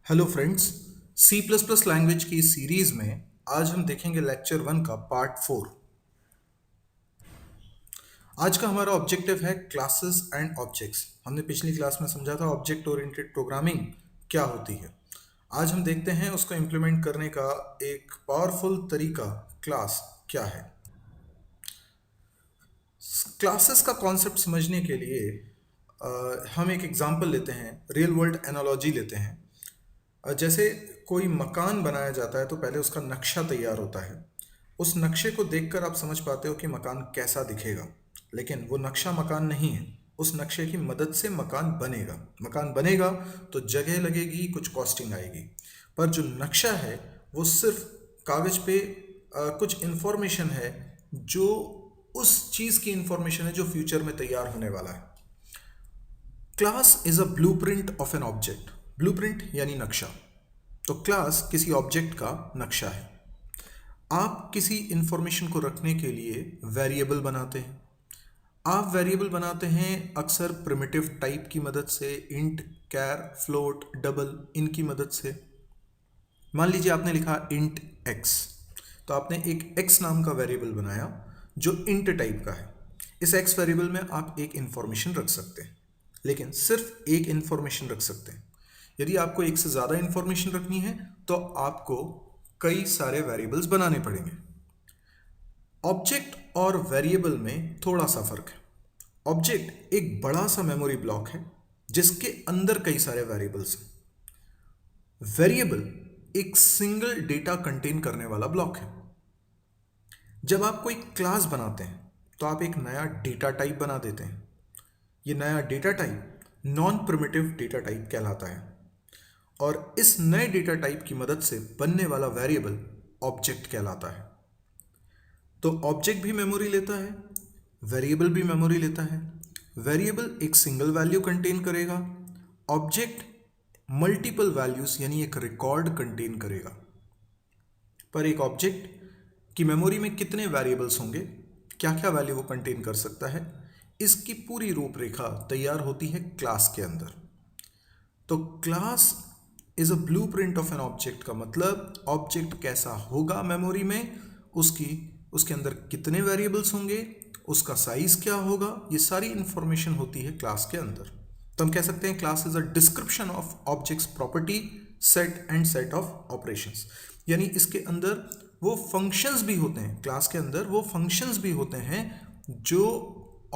Hello friends. C plus plus language की इस series में आज हम देखेंगे लेक्चर 1 का पार्ट 4। आज का हमारा ऑब्जेक्टिव है क्लासेस एंड ऑब्जेक्ट्स। हमने पिछली क्लास में समझा था ऑब्जेक्ट ओरिएंटेड प्रोग्रामिंग क्या होती है। आज हम देखते हैं उसको इम्प्लीमेंट करने का एक पावरफुल तरीका क्लास क्या है। क्लासेस का कॉन्सेप्ट समझने के लिए हम एक एग्जांपल लेते हैं, रियल वर्ल्ड एनालॉजी लेते हैं। जैसे कोई मकान बनाया जाता है तो पहले उसका नक्शा तैयार होता है। उस नक्शे को देखकर आप समझ पाते हो कि मकान कैसा दिखेगा, लेकिन वो नक्शा मकान नहीं है। उस नक्शे की मदद से मकान बनेगा। मकान बनेगा तो जगह लगेगी, कुछ कॉस्टिंग आएगी। पर जो नक्शा है वो सिर्फ कागज पे कुछ इन्फॉर्मेशन है, जो उस चीज़ की इन्फॉर्मेशन है जो फ्यूचर में तैयार होने वाला है। Class is a blueprint of an object. Blueprint यानी नक्शा। तो क्लास किसी ऑब्जेक्ट का नक्शा है। आप किसी इंफॉर्मेशन को रखने के लिए वेरिएबल बनाते हैं। आप वेरिएबल बनाते हैं अक्सर प्रिमिटिव टाइप की मदद से, इंट, कैर, फ्लोट, डबल, इनकी मदद से। मान लीजिए आपने लिखा इंट एक्स, तो आपने एक एक्स नाम का वेरिएबल बनाया जो इंट टाइप का है। इस एक्स वेरिएबल में आप एक इंफॉर्मेशन रख सकते हैं, लेकिन सिर्फ एक इंफॉर्मेशन रख सकते हैं। यदि आपको एक से ज़्यादा इंफॉर्मेशन रखनी है तो आपको कई सारे वेरिएबल्स बनाने पड़ेंगे। ऑब्जेक्ट और वेरिएबल में थोड़ा सा फर्क है। ऑब्जेक्ट एक बड़ा सा मेमोरी ब्लॉक है जिसके अंदर कई सारे वेरिएबल्स हैं। वेरिएबल एक सिंगल डेटा कंटेन करने वाला ब्लॉक है। जब आप कोई क्लास बनाते हैं तो आप एक नया डेटा टाइप बना देते हैं। ये नया data type non primitive data type कहलाता है, और इस नए डेटा टाइप की मदद से बनने वाला वेरिएबल ऑब्जेक्ट कहलाता है। तो ऑब्जेक्ट भी मेमोरी लेता है, वेरिएबल भी मेमोरी लेता है। वेरिएबल एक सिंगल वैल्यू कंटेन करेगा, ऑब्जेक्ट मल्टीपल वैल्यूज यानी एक रिकॉर्ड कंटेन करेगा। पर एक ऑब्जेक्ट की मेमोरी में कितने वेरिएबल्स होंगे, क्या क्या वैल्यू वो कंटेन कर सकता है, इसकी पूरी रूपरेखा तैयार होती है क्लास के अंदर। तो class is a blueprint of an object का मतलब ऑब्जेक्ट कैसा होगा मेमोरी में, उसके अंदर कितने वेरिएबल्स होंगे, उसका साइज क्या होगा, ये सारी इंफॉर्मेशन होती है क्लास के अंदर। तो हम कह सकते हैं class is a description of objects property set and set of operations. यानी इसके अंदर वो फंक्शंस भी होते हैं, क्लास के अंदर वो फंक्शंस भी होते हैं जो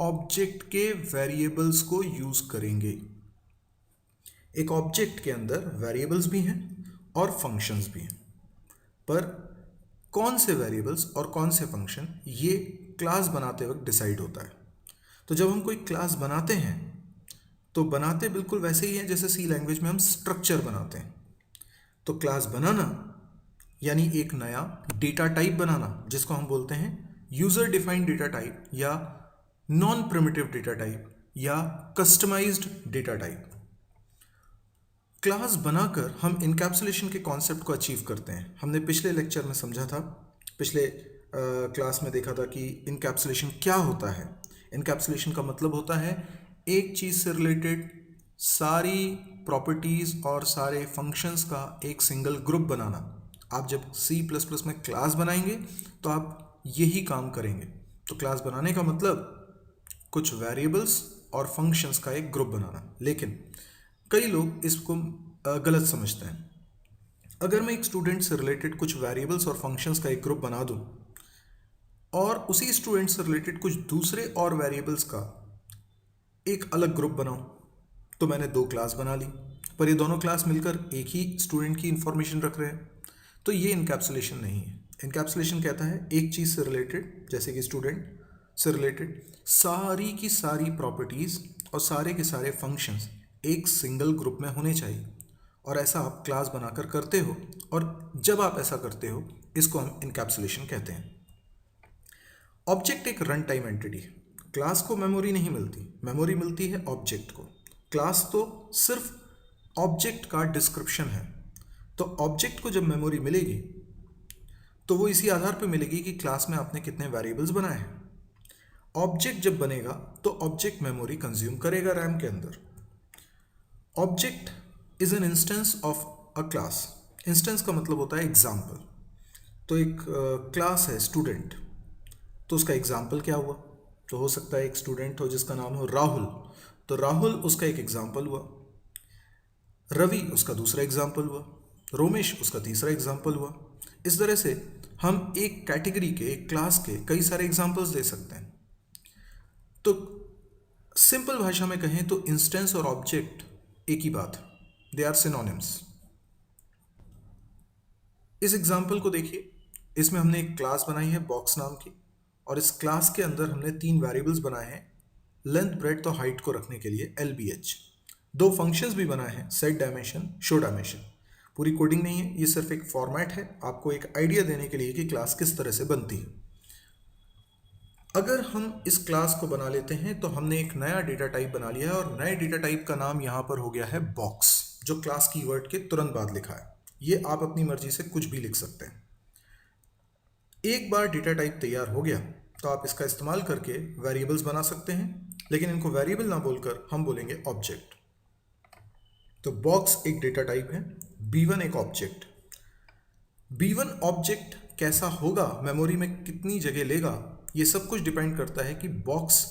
ऑब्जेक्ट के वेरिएबल्स को यूज करेंगे। एक ऑब्जेक्ट के अंदर वेरिएबल्स भी हैं और फंक्शंस भी हैं, पर कौन से वेरिएबल्स और कौन से फंक्शन ये क्लास बनाते वक्त डिसाइड होता है। तो जब हम कोई क्लास बनाते हैं तो बनाते बिल्कुल वैसे ही हैं जैसे सी लैंग्वेज में हम स्ट्रक्चर बनाते हैं। तो क्लास बनाना यानी एक नया डेटा टाइप बनाना, जिसको हम बोलते हैं यूजर डिफाइंड डेटा टाइप या नॉन प्रिमिटिव डेटा टाइप या कस्टमाइज्ड डेटा टाइप। क्लास बनाकर हम इनकैप्सुलेशन के कॉन्सेप्ट को अचीव करते हैं। हमने पिछले लेक्चर में समझा था, पिछले क्लास में देखा था कि इनकैप्सुलेशन क्या होता है। इनकैप्सुलेशन का मतलब होता है एक चीज़ से रिलेटेड सारी प्रॉपर्टीज़ और सारे फंक्शंस का एक सिंगल ग्रुप बनाना। आप जब सी प्लस प्लस में क्लास बनाएंगे तो आप यही काम करेंगे। तो क्लास बनाने का मतलब कुछ वेरिएबल्स और फंक्शंस का एक ग्रुप बनाना। लेकिन कई लोग इसको गलत समझते हैं। अगर मैं एक स्टूडेंट से रिलेटेड कुछ वेरिएबल्स और फंक्शंस का एक ग्रुप बना दूं और उसी स्टूडेंट से रिलेटेड कुछ दूसरे और वेरिएबल्स का एक अलग ग्रुप बनाऊं, तो मैंने दो क्लास बना ली, पर ये दोनों क्लास मिलकर एक ही स्टूडेंट की इंफॉर्मेशन रख रहे हैं। तो ये इनकैप्सुलेशन नहीं है। इनकैप्सुलेशन कहता है एक चीज़ से रिलेटेड, जैसे कि स्टूडेंट से रिलेटेड सारी की सारी प्रॉपर्टीज़ और सारे के सारे फंक्शंस एक सिंगल ग्रुप में होने चाहिए। और ऐसा आप क्लास बनाकर करते हो, और जब आप ऐसा करते हो इसको हम इनकैप्सुलेशन कहते हैं। ऑब्जेक्ट एक रन टाइम एंटिटी है। क्लास को मेमोरी नहीं मिलती, मेमोरी मिलती है ऑब्जेक्ट को। क्लास तो सिर्फ ऑब्जेक्ट का डिस्क्रिप्शन है। तो ऑब्जेक्ट को जब मेमोरी मिलेगी तो वो इसी आधार पर मिलेगी कि क्लास में आपने कितने वेरिएबल्स बनाए हैं। ऑब्जेक्ट जब बनेगा तो ऑब्जेक्ट मेमोरी कंज्यूम करेगा रैम के अंदर। Object is an instance of a class. Instance का मतलब होता है एग्जाम्पल। तो एक क्लास है स्टूडेंट, तो उसका एग्जाम्पल क्या हुआ? तो हो सकता है एक स्टूडेंट हो जिसका नाम हो राहुल, तो राहुल उसका एक एग्जाम्पल हुआ। रवि उसका दूसरा एग्जाम्पल हुआ। रोमेश उसका तीसरा एग्जाम्पल हुआ। इस तरह से हम एक कैटेगरी के, एक क्लास के कई सारे एग्जाम्पल्स दे सकते हैं। तो सिंपल भाषा में कहें तो इंस्टेंस और ऑब्जेक्ट एक ही बात है, दे आर सिनोनिम्स। इस एग्जाम्पल को देखिए, इसमें हमने एक क्लास बनाई है बॉक्स नाम की, और इस क्लास के अंदर हमने 3 वेरिएबल्स बनाए हैं लेंथ, ब्रेड्थ और हाइट को रखने के लिए LBH। 2 फंक्शंस भी बनाए हैं, सेट डायमेंशन, शो डायमेंशन। पूरी कोडिंग नहीं है, ये सिर्फ एक फॉर्मेट है आपको एक आइडिया देने के लिए कि क्लास किस तरह से बनती है। अगर हम इस क्लास को बना लेते हैं तो हमने एक नया डेटा टाइप बना लिया है, और नए डेटा टाइप का नाम यहां पर हो गया है बॉक्स, जो क्लास कीवर्ड के तुरंत बाद लिखा है। ये आप अपनी मर्जी से कुछ भी लिख सकते हैं। एक बार डेटा टाइप तैयार हो गया तो आप इसका इस्तेमाल करके वेरिएबल्स बना सकते हैं, लेकिन इनको वेरिएबल ना बोलकर हम बोलेंगे ऑब्जेक्ट। तो बॉक्स एक डेटा टाइप है, B1 एक ऑब्जेक्ट। B1 ऑब्जेक्ट कैसा होगा, मेमोरी में कितनी जगह लेगा, ये सब कुछ डिपेंड करता है कि बॉक्स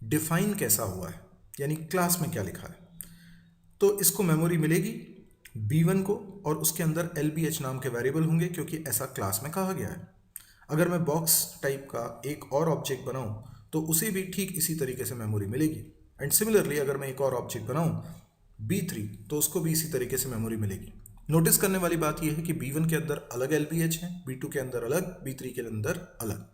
डिफाइन कैसा हुआ है, यानी क्लास में क्या लिखा है। तो इसको मेमोरी मिलेगी B1 को, और उसके अंदर LBH नाम के वेरिएबल होंगे, क्योंकि ऐसा क्लास में कहा गया है। अगर मैं बॉक्स टाइप का एक और ऑब्जेक्ट बनाऊं तो उसे भी ठीक इसी तरीके से मेमोरी मिलेगी। एंड सिमिलरली अगर मैं एक और ऑब्जेक्ट बनाऊं B3, तो उसको भी इसी तरीके से मेमोरी मिलेगी। नोटिस करने वाली बात यह है कि B1 के अंदर अलग LBH है, B2 के अंदर अलग, B3 के अंदर अलग।